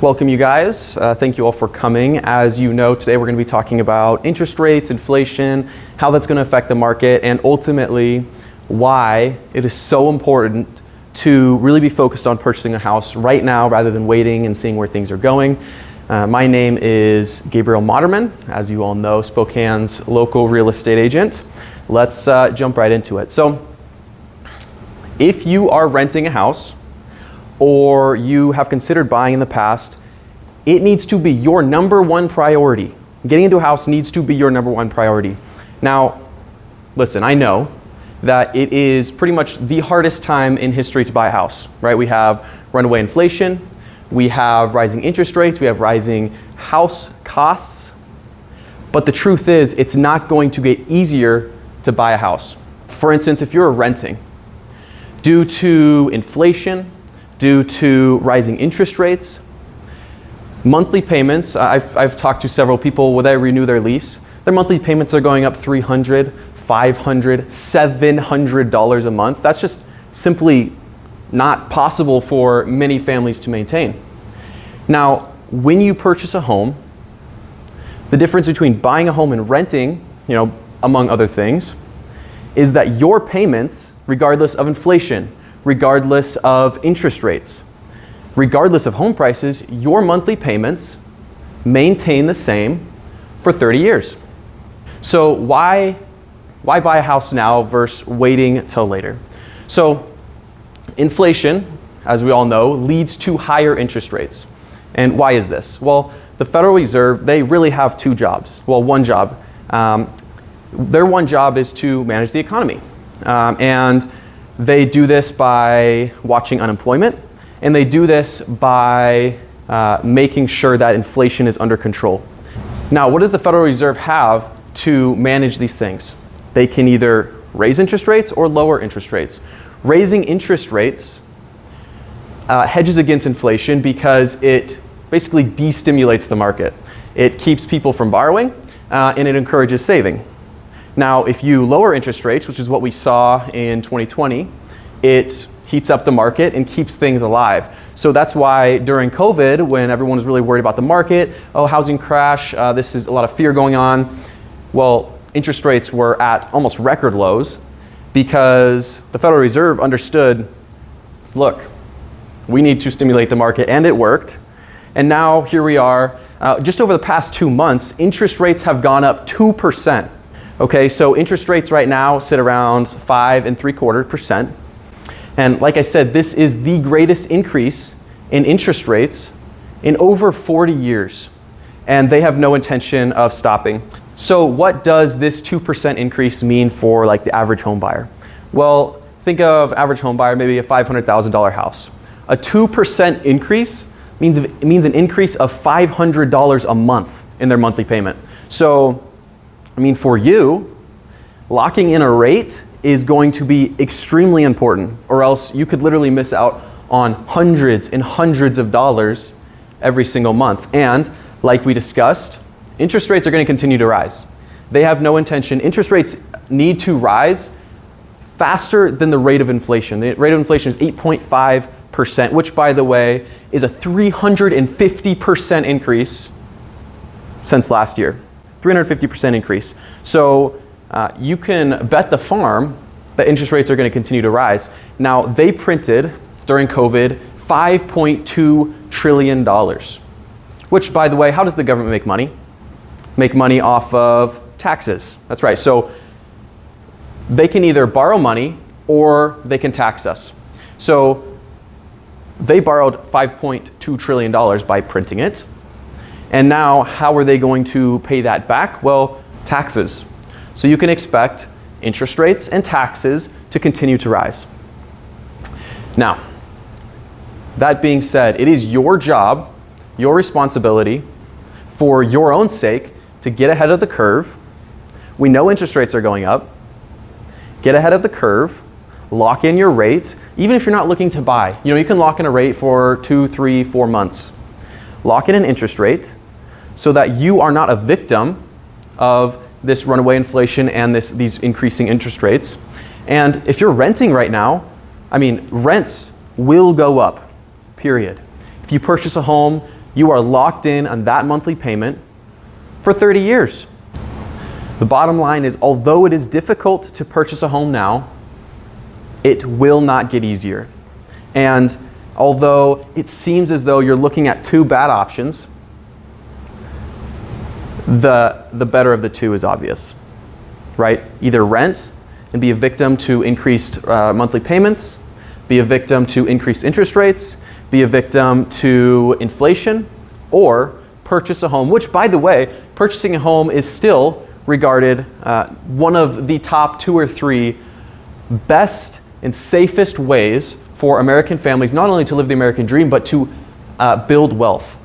Welcome, you guys. Thank you all for coming. As you know, today we're going to be talking about interest rates, inflation, how that's going to affect the market, and ultimately why it is so important to really be focused on purchasing a house right now rather than waiting and seeing where things are going. My name is Gabriel Moderman, as you all know, Spokane's local real estate agent. Let's jump right into it. So if you are renting a house, or you have considered buying in the past, it needs to be your number one priority. Getting into a house needs to be your number one priority. Now, listen, I know that it is pretty much the hardest time in history to buy a house, right? We have runaway inflation, we have rising interest rates, we have rising house costs, but the truth is it's not going to get easier to buy a house. For instance, if you're renting, due to inflation, due to rising interest rates, monthly payments, I've talked to several people when they renew their lease, their monthly payments are going up $300, $500, $700 a month. That's just simply not possible for many families to maintain. Now, when you purchase a home, the difference between buying a home and renting, among other things, is that your payments, regardless of inflation, regardless of interest rates, regardless of home prices, your monthly payments maintain the same for 30 years. So why buy a house now versus waiting till later? So inflation, as we all know, leads to higher interest rates. And why is this? Well, the Federal Reserve, they really have two jobs. Well, one job. Their one job is to manage the economy. And they do this by watching unemployment, and they do this by making sure that inflation is under control. Now, what does the Federal Reserve have to manage these things? They can either raise interest rates or lower interest rates. Raising interest rates hedges against inflation because it basically destimulates the market. It keeps people from borrowing, and it encourages saving. Now, if you lower interest rates, which is what we saw in 2020, it heats up the market and keeps things alive. So that's why during COVID, when everyone was really worried about the market, housing crash, this is a lot of fear going on. Well, interest rates were at almost record lows because the Federal Reserve understood, look, we need to stimulate the market, and it worked. And now here we are, just over the past 2 months, interest rates have gone up 2%. Okay, so interest rates right now sit around 5.75%. And like I said, this is the greatest increase in interest rates in over 40 years. And they have no intention of stopping. So what does this 2% increase mean for like the average home buyer? Well, think of average home buyer, maybe a $500,000 house. A 2% increase means an increase of $500 a month in their monthly payment. So for you, locking in a rate is going to be extremely important, or else you could literally miss out on hundreds and hundreds of dollars every single month. And like we discussed, interest rates are going to continue to rise. They have no intention. Interest rates need to rise faster than the rate of inflation. The rate of inflation is 8.5%, which, by the way, is a 350% increase since last year. 350% increase. So you can bet the farm that interest rates are going to continue to rise. Now, they printed during COVID $5.2 trillion, which, by the way, how does the government make money? Make money off of taxes. That's right. So they can either borrow money or they can tax us. So they borrowed $5.2 trillion by printing it. And now, how are they going to pay that back? Well, taxes. So you can expect interest rates and taxes to continue to rise. Now, that being said, it is your job, your responsibility, for your own sake, to get ahead of the curve. We know interest rates are going up. Get ahead of the curve, lock in your rate, even if you're not looking to buy. You can lock in a rate for 2, 3, 4 months. Lock in an interest rate so that you are not a victim of this runaway inflation and these increasing interest rates. And if you're renting right now, rents will go up, period. If If you purchase a home, you are locked in on that monthly payment for 30 years. The bottom line is, although it is difficult to purchase a home now, it will not get easier. And although it seems as though you're looking at two bad options, the better of the two is obvious, right? Either rent and be a victim to increased monthly payments, be a victim to increased interest rates, be a victim to inflation, or purchase a home, which, by the way, purchasing a home is still regarded one of the top 2 or 3 best and safest ways for American families not only to live the American dream, but to build wealth.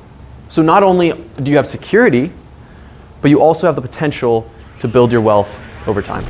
So not only do you have security, but you also have the potential to build your wealth over time.